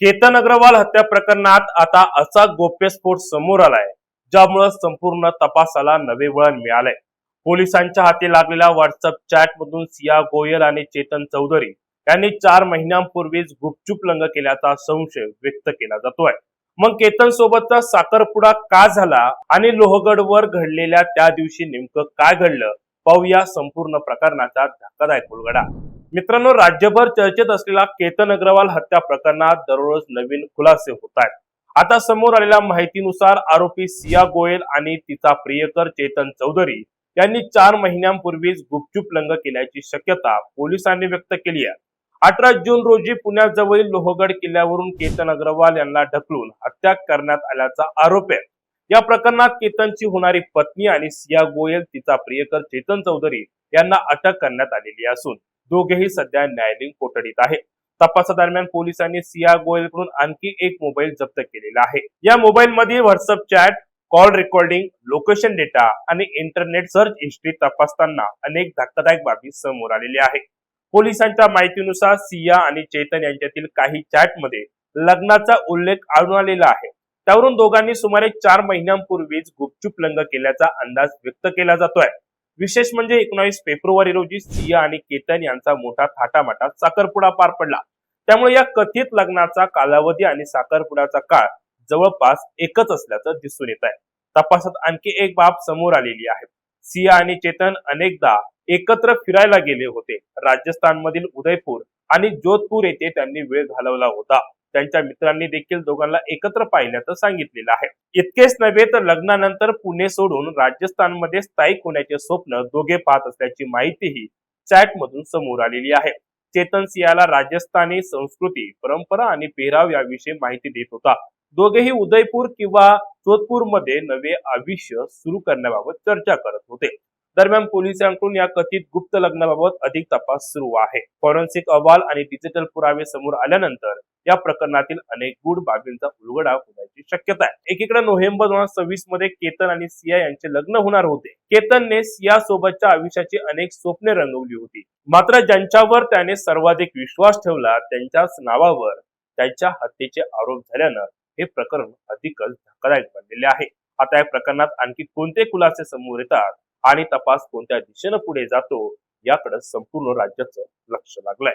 केतन अग्रवाल हत्या प्रकरणात आता असा गौप्यस्फोट समोर आलाय, ज्यामुळे संपूर्ण तपासाला नवे वळण मिळालंय. पोलिसांच्या हाती लागलेल्या व्हॉट्सअप चॅट मधून सिया गोयल आणि चेतन चौधरी यांनी 4 महिन्यांपूर्वीच गुपचूप लग्न केल्याचा संशय व्यक्त केला जातोय. मग केतन सोबतचा साखरपुडा का झाला आणि लोहगडवर घडलेल्या त्या दिवशी नेमकं काय घडलं, पाहूया संपूर्ण प्रकरणाचा धक्कादायक उलगडा. मित्रांनो, राज्यभर चर्चेत असलेल्या केतन अग्रवाल हत्या प्रकरणात दररोज नवीन खुलासे होत आहेत. आता समोर आलेल्या माहितीनुसार आरोपी सिया गोयल आणि तिचा प्रियकर चेतन चौधरी यांनी 4 महिन्यांपूर्वीच गुपचूप लग्न केल्याची शक्यता पोलिसांनी व्यक्त केली आहे. 18 जून रोजी पुण्याजवळील लोहगड किल्ल्यावरून केतन अग्रवाल यांना ढकलून हत्या करण्यात आल्याचा आरोप आहे. या प्रकरणात केतनची होणारी पत्नी आणि सिया गोयल तिचा प्रियकर चेतन चौधरी यांना अटक करण्यात आलेली असून दोघेही सध्या न्यायालयीन कोठडीत आहे. तपासादरम्यान पोलिसांनी सिया गोयलकडून आणखी एक मोबाईल जप्त केलेला आहे. या मोबाईल मध्ये WhatsApp chat, call recording, location data आणि इंटरनेट सर्च हिस्ट्री तपासताना अनेक धक्कादायक बाबी समोर आलेल्या आहेत. पोलिसांच्या माहितीनुसार सिया आणि चेतन यांच्यातील काही चॅटमध्ये लग्नाचा उल्लेख आढळून आलेला आहे. त्यावरून दोघांनी सुमारे 4 महिन्यांपूर्वीच गुपचूप लग्न केल्याचा अंदाज व्यक्त केला जातोय. विशेष म्हणजे 19 फेब्रुवारी रोजी सिया आणि केतन यांचा मोठा थाटामाटात साखरपुडा पार पडला. त्यामुळे या कथित लग्नाचा कालावधी आणि साखरपुड्याचा काळ जवळपास एकच असल्याचं दिसून येत आहे. तपासात आणखी एक बाब समोर आलेली आहे. सिया आणि चेतन अनेकदा एकत्र फिरायला गेले होते. राजस्थान मधील उदयपूर आणि जोधपूर येथे त्यांनी वेळ घालवला होता. त्यांच्या मित्रांनी देखील दोघांना एकत्र पाहिल्याचं सांगितलेलं आहे. इतकेच नव्हे तर लग्नानंतर पुणे सोडून राजस्थानमध्ये स्थायिक होण्याचे स्वप्न दोघे पाहत असल्याची माहितीही चॅट मधून समोर आलेली आहे. चेतन सियाला राजस्थानी संस्कृती, परंपरा आणि पेहराव याविषयी माहिती देत होता. दोघेही उदयपूर किंवा जोधपूर मध्ये नवे आयुष्य सुरू करण्याबाबत चर्चा करत होते. दरम्यान पोलिसांकडून या कथित गुप्त लग्नाबाबत अधिक तपास सुरू आहे. फॉरेन्सिक अहवाल आणि डिजिटल पुरावे समोर आल्यानंतर या प्रकरणातील अनेक गूढ बाबींचा उलगडा होण्याची शक्यता आहे. एकीकडे नोव्हेंबर 2026 मध्ये केतन आणि सिया यांचे लग्न होणार होते. केतनने सिया सोबतच्या आयुष्याची अनेक स्वप्ने रंगवली होती. मात्र ज्यांच्यावर त्याने सर्वाधिक विश्वास ठेवला त्यांच्याच नावावर त्यांच्या हत्येचे आरोप झाल्यानं हे प्रकरण अधिकच धक्कादायक बनलेले आहे. आता या प्रकरणात आणखी कोणते खुलासे समोर येतात आणि तपास कोणत्या दिशेने पुढे जातो याकडे संपूर्ण राज्याचं लक्ष लागलंय.